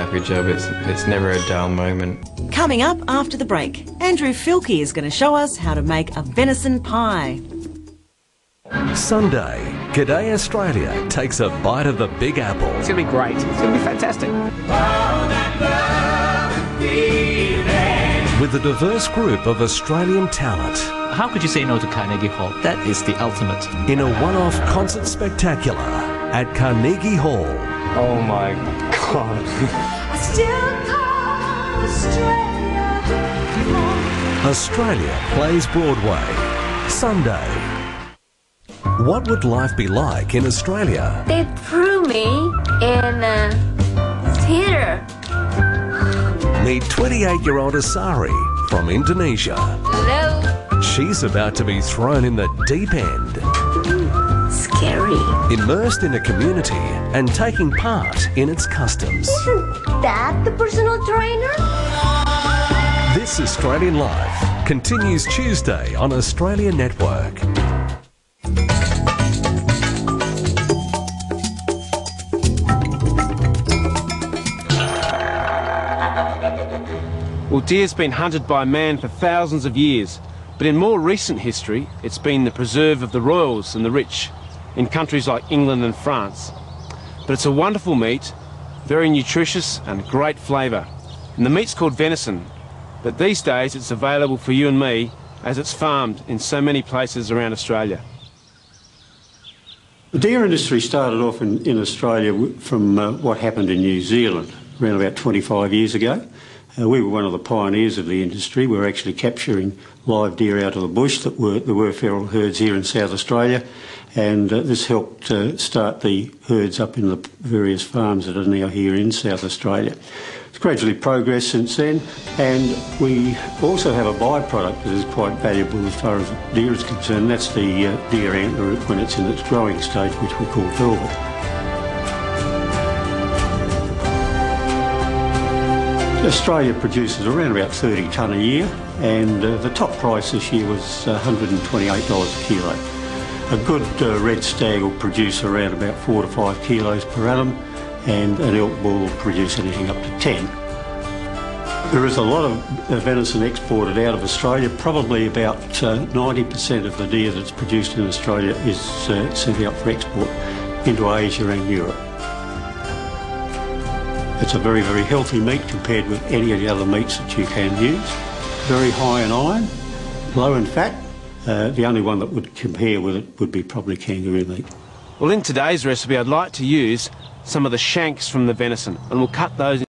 happy job. It's never a dull moment. Coming up after the break, Andrew Filkey is going to show us how to make a venison pie. Sunday, G'day Australia takes a bite of the Big Apple. It's going to be great. It's going to be fantastic. With a diverse group of Australian talent. How could you say no to Carnegie Hall? That is the ultimate. In a one-off concert spectacular at Carnegie Hall. Oh my God. I still call Australia. Australia plays Broadway. Sunday. What would life be like in Australia? They threw me in a theater. Meet 28-year-old Asari from Indonesia. Hello. She's about to be thrown in the deep end. Scary. Immersed in a community and taking part in its customs. Isn't that the personal trainer? This Australian Life continues Tuesday on Australia Network. Well, deer's been hunted by man for thousands of years, but in more recent history, it's been the preserve of the royals and the rich in countries like England and France. But it's a wonderful meat, very nutritious and great flavour. And the meat's called venison, but these days it's available for you and me as it's farmed in so many places around Australia. The deer industry started off in Australia from what happened in New Zealand around about 25 years ago. We were one of the pioneers of the industry. We were actually capturing live deer out of the bush. There were feral herds here in South Australia, and this helped start the herds up in the various farms that are now here in South Australia. It's gradually progressed since then, and we also have a byproduct that is quite valuable as far as deer is concerned, and that's the deer antler when it's in its growing stage, which we call velvet. Australia produces around about 30 tonne a year, and the top price this year was $128 a kilo. A good red stag will produce around about 4 to 5 kilos per annum, and an elk bull will produce anything up to 10. There is a lot of venison exported out of Australia. Probably about 90% of the deer that's produced in Australia is sent out for export into Asia and Europe. It's a very, very healthy meat compared with any of the other meats that you can use. Very high in iron, low in fat. The only one that would compare with it would be probably kangaroo meat. Well, in today's recipe I'd like to use some of the shanks from the venison, and we'll cut those